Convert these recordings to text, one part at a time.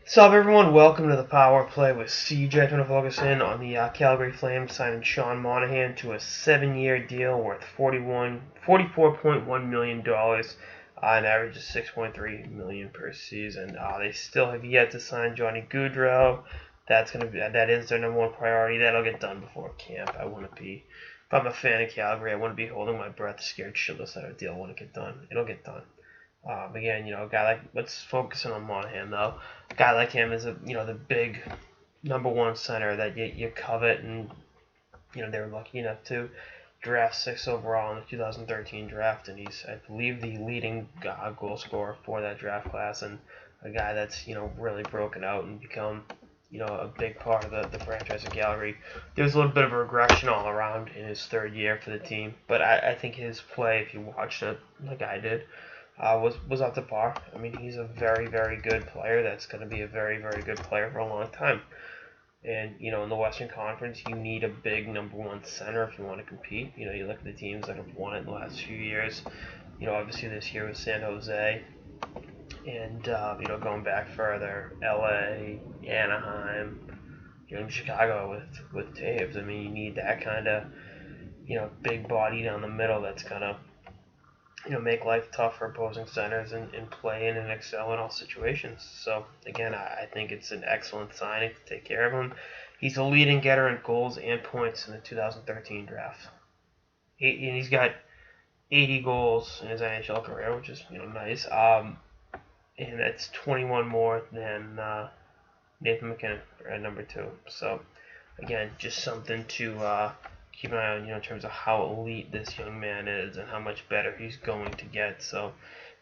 Sup everyone, welcome to the Power Play with CJ to focus in on the Calgary Flames signing Sean Monahan to a 7-year deal worth $44.1 million, an average of $6.3 million per season. They still have yet to sign Johnny Gaudreau. That is their number one priority. That'll get done before camp. If I'm a fan of Calgary, I wouldn't be holding my breath, scared shitless that a deal won't get done. It'll get done. Again, a guy let's focus on Monahan though. A guy like him is the big number one center that you covet, and they were lucky enough to draft 6 overall in the 2013 draft, and he's, I believe, the leading goal scorer for that draft class, and a guy that's really broken out and become a big part of the franchise of Calgary. There's a little bit of a regression all around in his third year for the team, but I think his play, if you watched it like I did, was up to par. I mean, he's a very, very good player that's going to be a very, very good player for a long time. And, in the Western Conference, you need a big number one center if you want to compete. You look at the teams that have won it in the last few years. Obviously this year was San Jose. And, going back further, LA, Anaheim, Chicago with Taves. I mean, you need that kind of, big body down the middle that's going to make life tough for opposing centers and play in and excel in all situations. So, again, I think it's an excellent signing to take care of him. He's a leading getter in goals and points in the 2013 draft. And he's got 80 goals in his NHL career, which is, nice. And that's 21 more than Nathan McKinnon at number 2. So, again, just something to keep an eye on, in terms of how elite this young man is and how much better he's going to get. So,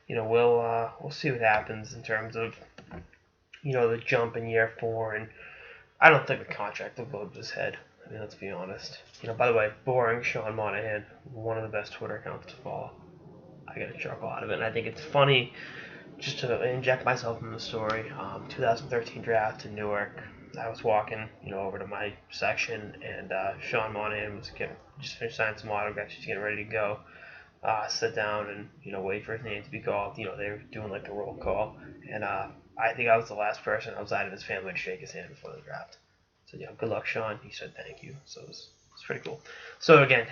we'll see what happens in terms of, the jump in year 4. And I don't think the contract will go over his head. I mean, let's be honest. By the way, boring Sean Monahan, one of the best Twitter accounts to follow. I get a chuckle out of it, and I think it's funny just to inject myself in the story. 2013 draft in Newark. I was walking, over to my section, and Sean Monahan was just finished signing some autographs. He's getting ready to go. Sit down and wait for his name to be called. They were doing like the roll call, and I think I was the last person outside of his family to shake his hand before the draft. So good luck, Sean. He said thank you. So it's pretty cool. So again,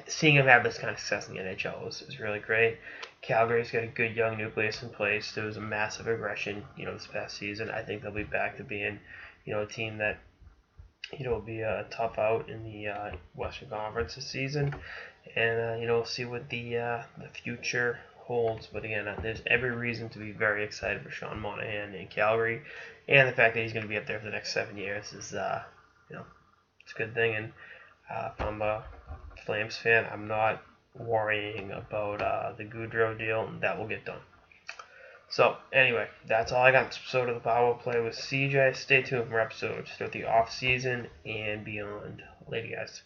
seeing him have this kind of success in the NHL is really great. Calgary's got a good young nucleus in place. There was a massive regression, this past season. I think they'll be back to being, a team that, will be a tough out in the Western Conference this season, and we'll see what the future holds. But again, there's every reason to be very excited for Sean Monahan in Calgary, and the fact that he's going to be up there for the next 7 years is, it's a good thing. And if I'm a Flames fan, I'm not worrying about the Gaudreau deal, and that will get done. So, anyway, that's all I got in this episode of the Power Play with CJ. Stay tuned for more episodes throughout the off season and beyond. Later, guys.